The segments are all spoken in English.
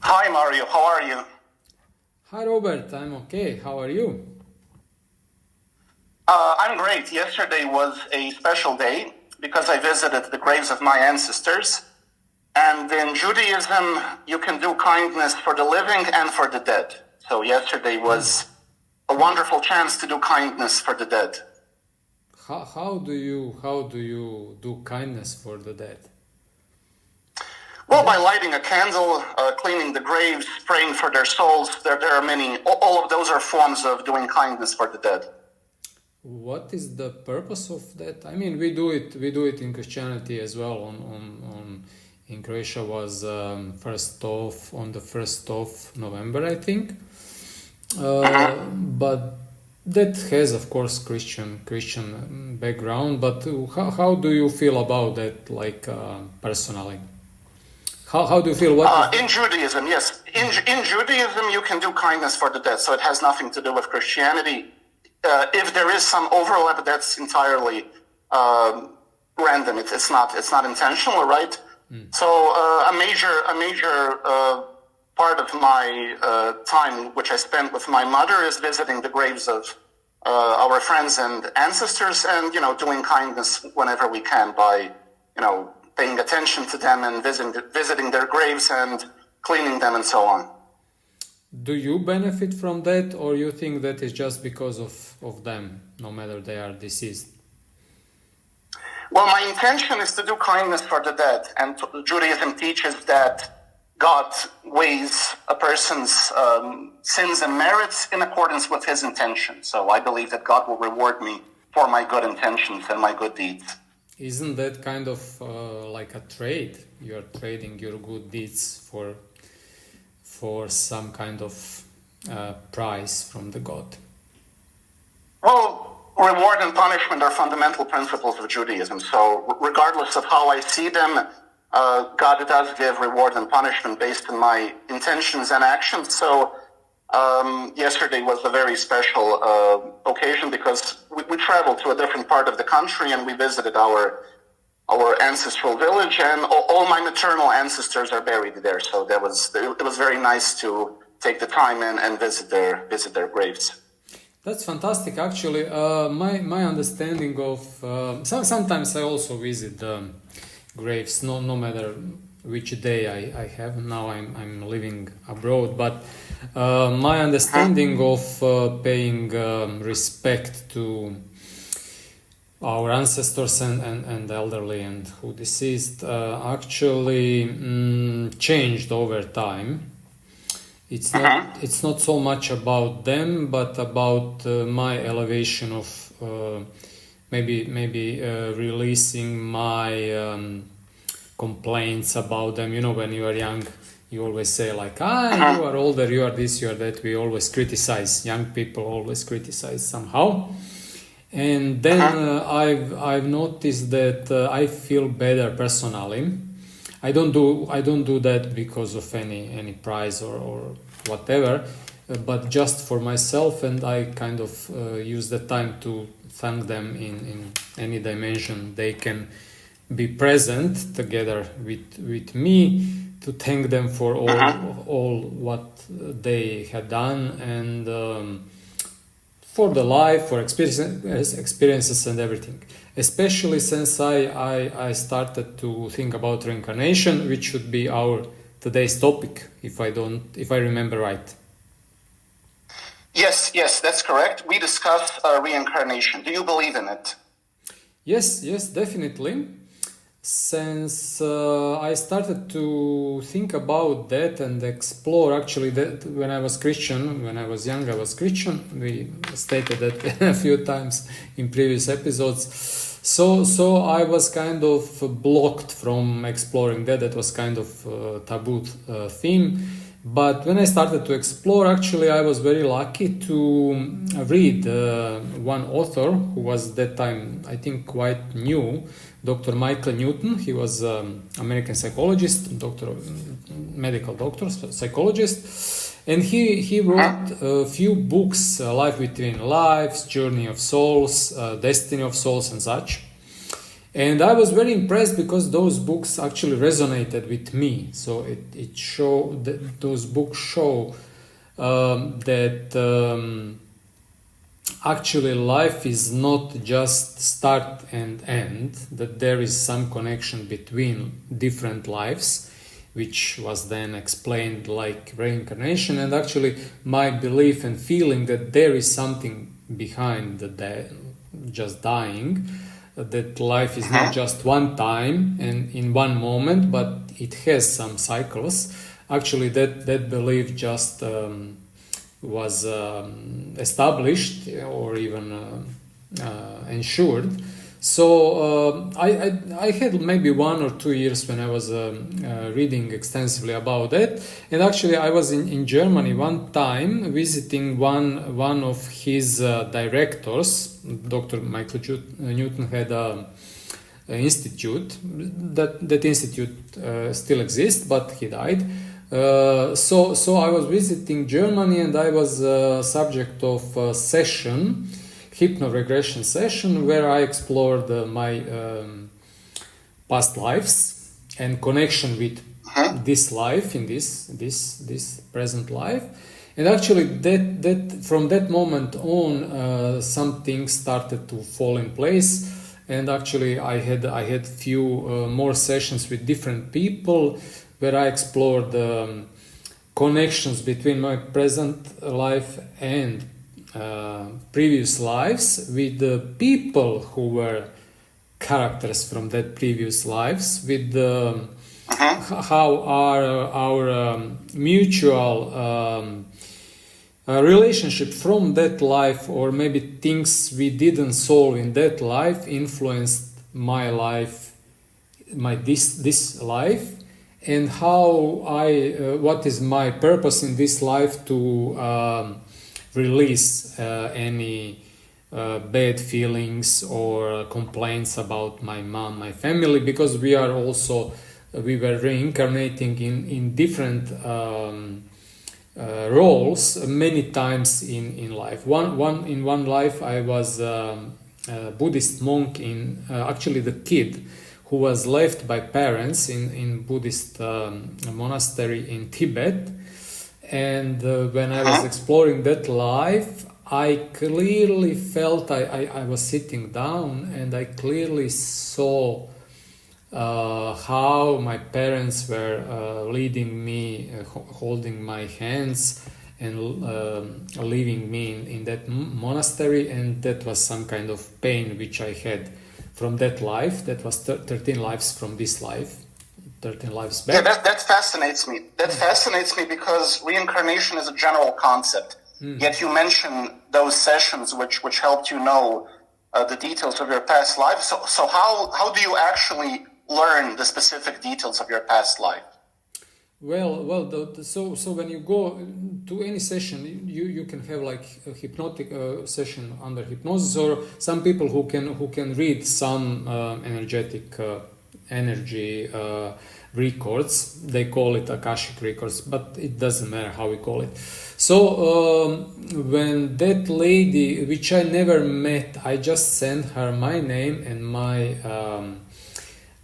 Hi Mario, how are you? Hi Robert, I'm okay. How are you? I'm great. Yesterday was a special day because I visited the graves of my ancestors. And in Judaism, you can do kindness for the living and for the dead. So yesterday was a wonderful chance to do kindness for the dead. How do you do kindness for the dead? Well, by lighting a candle, cleaning the graves, praying for their souls, there are many, all of those are forms of doing kindness for the dead. What is the purpose of that? I mean, we do it in Christianity as well. In Croatia was on the 1st of November, I think. But that has, of course, Christian background. But how do you feel about that, like personally? How do you feel? In Judaism, yes. In Judaism, you can do kindness for the dead, so it has nothing to do with Christianity. If there is some overlap, that's entirely random. It's not intentional, right? So a major part of my time, which I spent with my mother, is visiting the graves of our friends and ancestors, and doing kindness whenever we can by paying attention to them and visiting their graves and cleaning them and so on. Do you benefit from that, or you think that is just because of them, no matter they are deceased? Well, my intention is to do kindness for the dead, and Judaism teaches that God weighs a person's sins and merits in accordance with his intention. So I believe that God will reward me for my good intentions and my good deeds. Isn't that kind of like a trade? You're trading your good deeds for some kind of prize from the God. Well, reward and punishment are fundamental principles of Judaism. So regardless of how I see them, God does give reward and punishment based on my intentions and actions. So yesterday was a very special occasion because we traveled to a different part of the country and we visited our ancestral village, and all my maternal ancestors are buried there. So it was very nice to take the time and visit their graves. That's fantastic. Actually, my understanding of sometimes I also visit graves, no matter which day I have. Now I'm living abroad, but my understanding of paying respect to our ancestors and elderly and who deceased actually changed over time. It's not so much about them, but about my elevation of maybe releasing my complaints about them. When you are young, you always say like, you are older, you are this, you are that. We always criticize, young people always criticize somehow. And then I've noticed that I feel better personally. I don't do that because of any prize or whatever, but just for myself, and I kind of use the time to thank them in any dimension they can be present together with me, to thank them for all what they had done, and for the life, for experiences and everything. Especially since I started to think about reincarnation, which should be our today's topic, if I remember right. Yes, that's correct. We discussed reincarnation. Do you believe in it? Yes, definitely. Since I started to think about that and explore, actually, that when I was young, I was Christian. We stated that a few times in previous episodes. So I was kind of blocked from exploring that. That was kind of a taboo theme. But when I started to explore, actually, I was very lucky to read one author who was at that time, I think, quite new, Dr. Michael Newton. He was American psychologist, medical doctor, psychologist. And he wrote a few books, Life Between Lives, Journey of Souls, Destiny of Souls, and such. And I was very impressed because those books actually resonated with me. So it showed that those books show that actually life is not just start and end, that there is some connection between different lives, which was then explained like reincarnation. And actually my belief and feeling that there is something behind just dying, that life is not just one time and in one moment, but it has some cycles. Actually that belief just was established or even ensured. So I had maybe 1 or 2 years when I was reading extensively about that. And actually I was in Germany one time visiting one of his directors. Dr. Michael Newton had an institute. That institute still exists, but he died. So I was visiting Germany, and I was subject of a session, hypno-regression session, where I explored my past lives and connection with this life in this present life. And actually that from that moment on some things started to fall in place. And actually I had few more sessions with different people where I explored connections between my present life and previous lives with the people who were characters from that previous lives, with how our mutual relationship from that life, or maybe things we didn't solve in that life, influenced my life, this life, and how what is my purpose in this life to release any bad feelings or complaints about my mom, my family, because we were reincarnating in different roles many times in life. In one life I was a Buddhist monk, actually the kid who was left by parents in Buddhist monastery in Tibet. And when I was exploring that life, I clearly felt, I was sitting down and I clearly saw how my parents were leading me, holding my hands and leaving me in that monastery. And that was some kind of pain which I had from that life. That was 13 lives from this life, 13 lives back. Yeah, that fascinates me. That fascinates me because reincarnation is a general concept. Yet you mention those sessions which helped you know the details of your past life. So how do you actually learn the specific details of your past life? So when you go to any session, you can have like a hypnotic session under hypnosis, or some people who can read some energetic energy records. They call it Akashic records, but it doesn't matter how we call it. So when that lady, which I never met, I just sent her my name and my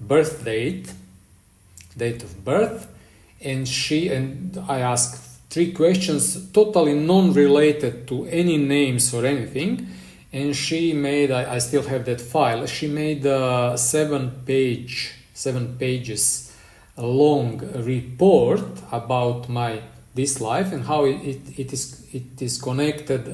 birth date of birth. And I asked 3 questions totally non-related to any names or anything. And she made, I still have that file, she made a 7 pages long report about this life and how it is connected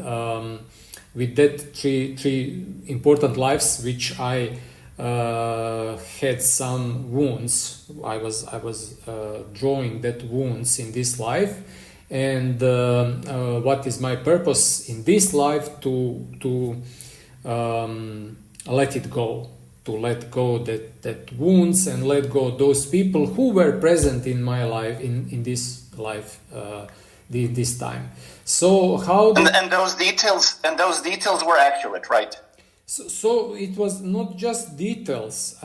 with that three important lives which I had some wounds. I was drawing that wounds in this life, and what is my purpose in this life to let it go, to let go that wounds and let go those people who were present in my life in this life this time. So how and those details were accurate, right? So it was not just details.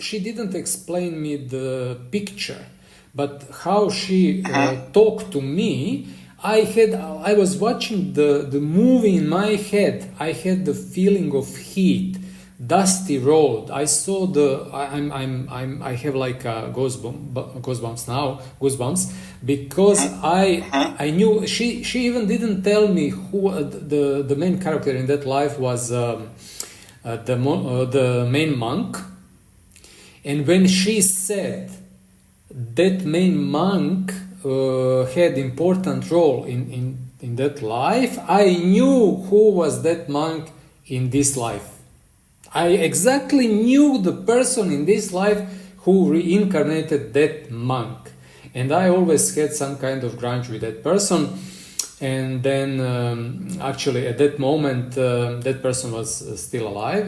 She didn't explain me the picture, but how she talked to me. I was watching the movie in my head. I had the feeling of heat, dusty road. I saw I have like goosebumps now, because I knew she even didn't tell me who the main character in that life was, the main monk. And when she said that main monk had important role in that life, I knew who was that monk in this life. I exactly knew the person in this life who reincarnated that monk. And I always had some kind of grudge with that person. And then actually at that moment, that person was still alive.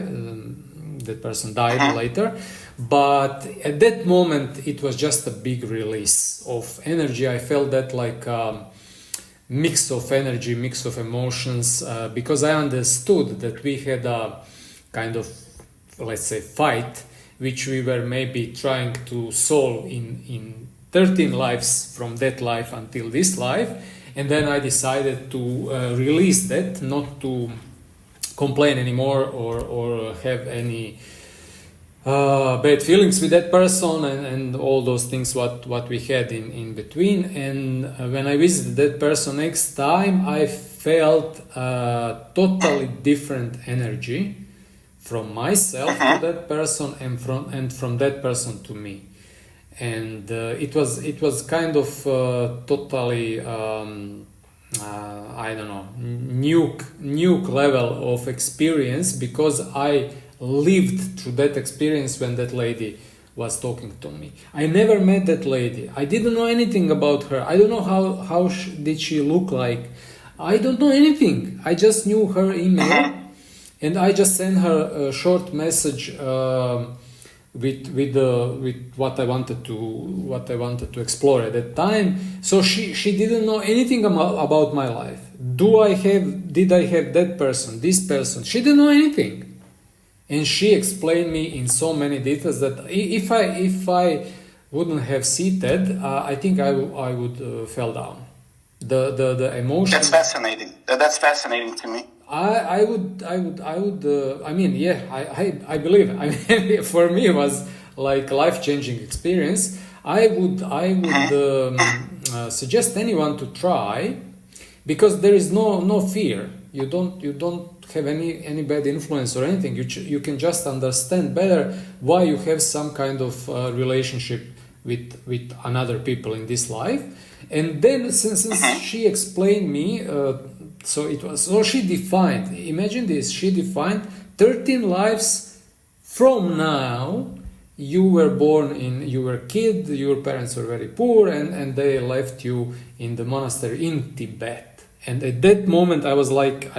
That person died later. But at that moment, it was just a big release of energy. I felt that like mix of energy, mix of emotions, because I understood that we had a kind of, let's say, fight, which we were maybe trying to solve in 13 lives from that life until this life. And then I decided to release that, not to complain anymore or have any bad feelings with that person and all those things what we had in between. And when I visited that person next time, I felt a totally different energy from myself to that person and from that person to me. And it was kind of totally I don't know, nuke level of experience, because I lived through that experience when that lady was talking to me. I never met that lady. I didn't know anything about her. I don't know how did she look like. I don't know anything. I just knew her email, and I just sent her a short message with what I wanted to explore at that time. So she didn't know anything about my life. Did I have that person, this person? She didn't know anything. And she explained me in so many details that if I wouldn't have seated, I think I would fell down. The emotion. That's fascinating. That's fascinating to me. I mean, yeah, I believe. I mean, for me, it was like life-changing experience. I would suggest anyone to try, because there is no fear. You don't have any bad influence or anything. You can just understand better why you have some kind of relationship with another people in this life. And then since she explained me, so she defined. Imagine this: she defined 13 lives from now. You were born you were a kid. Your parents were very poor, and they left you in the monastery in Tibet. And at that moment, I was like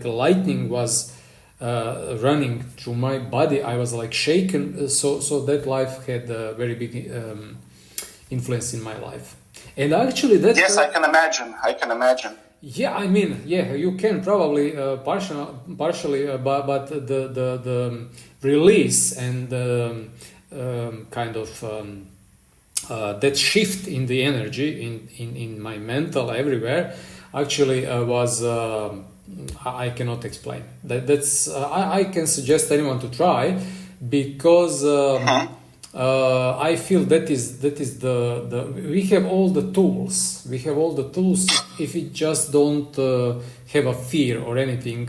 lightning was running through my body. I was like shaken. So that life had a very big influence in my life. And actually, that yes, I can imagine. Yeah, I mean, yeah, you can probably partially, but the release and the kind of that shift in the energy in my mental everywhere actually was I cannot explain. That's I can suggest anyone to try, because I feel that is the we have all the tools. We have all the tools. If we just don't have a fear or anything,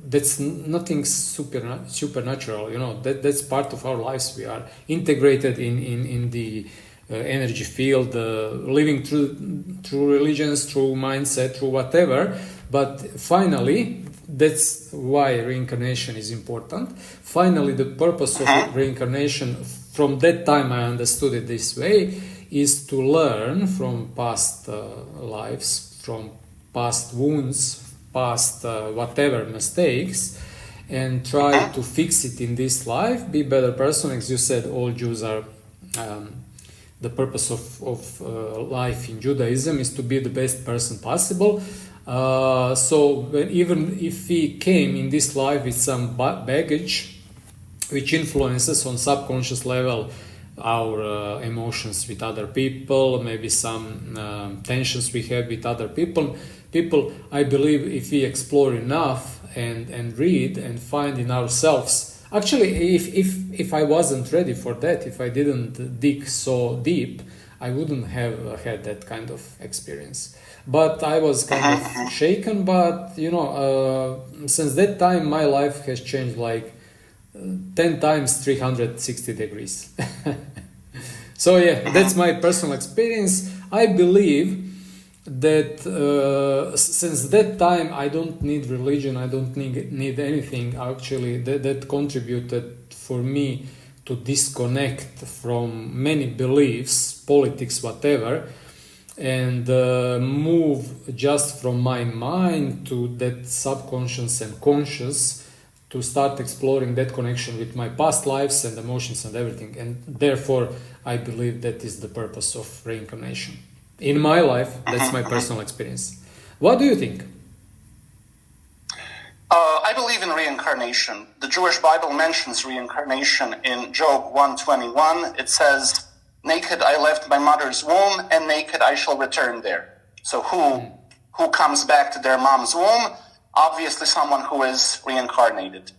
that's nothing supernatural. You know, that's part of our lives. We are integrated in the energy field, living through religions, through mindset, through whatever. But finally, that's why reincarnation is important. Finally, the purpose of reincarnation, from that time I understood it this way, is to learn from past lives, from past wounds, past whatever mistakes, and try to fix it in this life, be a better person. As you said, all Jews are, the purpose of life in Judaism is to be the best person possible. So even if we came in this life with some baggage, which influences on subconscious level our emotions with other people, maybe some tensions we have with other people, people, I believe, if we explore enough and read and find in ourselves. Actually, if I wasn't ready for that, if I didn't dig so deep, I wouldn't have had that kind of experience. But I was kind of shaken. But since that time, my life has changed like 10 times 360 degrees. So yeah, that's my personal experience. I believe that since that time I don't need religion, I don't need anything actually that contributed for me to disconnect from many beliefs, politics, whatever, and move just from my mind to that subconscious and conscious, to start exploring that connection with my past lives and emotions and everything. And therefore I believe that is the purpose of reincarnation. In my life, that's my personal experience. What do you think? I believe in reincarnation. The Jewish Bible mentions reincarnation in Job 1:21. It says, "Naked I left my mother's womb, and naked I shall return there." So who comes back to their mom's womb? Obviously someone who is reincarnated.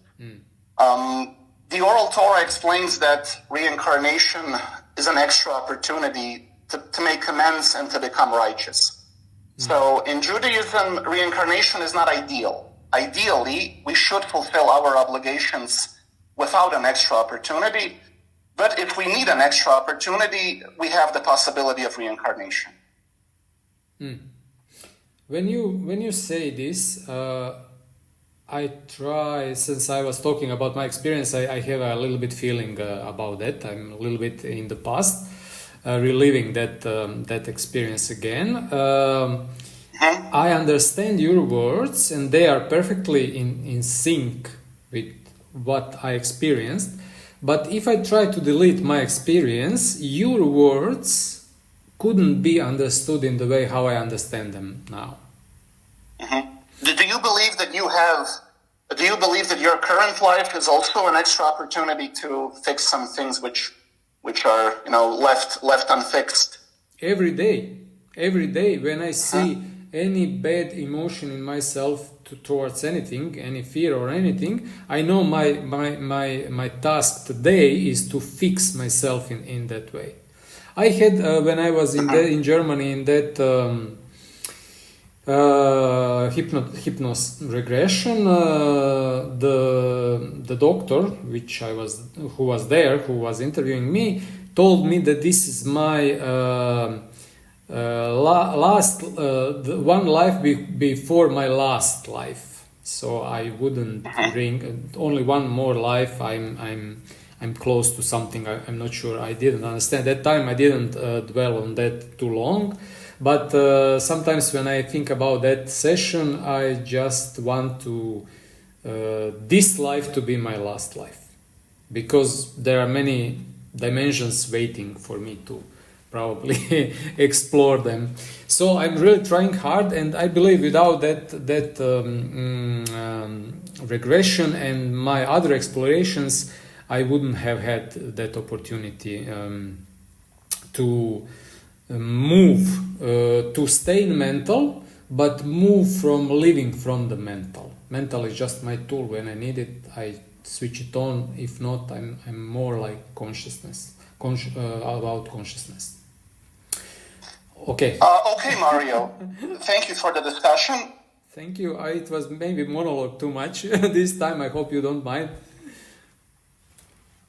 The Oral Torah explains that reincarnation is an extra opportunity to make amends and to become righteous. So in Judaism, reincarnation is not ideal. Ideally, we should fulfill our obligations without an extra opportunity. But if we need an extra opportunity, we have the possibility of reincarnation. When you say this, I try, since I was talking about my experience, I have a little bit feeling about that. I'm a little bit in the past, reliving that experience again. I understand your words, and they are perfectly in sync with what I experienced. But if I try to delete my experience, your words couldn't be understood in the way how I understand them now. Do you believe that do you believe that your current life is also an extra opportunity to fix some things which are, left unfixed? Every day when I see any bad emotion in myself towards anything, any fear or anything, I know my task today is to fix myself in that way. I had when I was in Germany in that hypnos regression, the doctor who was interviewing me, told me that this is my last one life before my last life. So I wouldn't bring only one more life. I'm close to something. I'm not sure. I didn't understand that time. I didn't dwell on that too long. But sometimes when I think about that session, I just want to this life to be my last life, because there are many dimensions waiting for me to probably explore them. So I'm really trying hard, and I believe without that regression and my other explorations, I wouldn't have had that opportunity to move, to stay in mental, but move from living from the mental. Mental is just my tool. When I need it, I switch it on. If not, I'm more like consciousness, about consciousness. Okay. Okay, Mario. Thank you for the discussion. Thank you. It was maybe monologue too much this time. I hope you don't mind.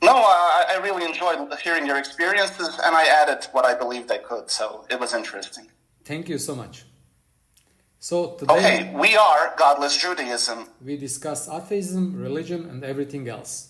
No, I really enjoyed hearing your experiences, and I added what I believed I could, so it was interesting. Thank you so much. So today, okay, we are Godless Judaism. We discuss atheism, religion, and everything else.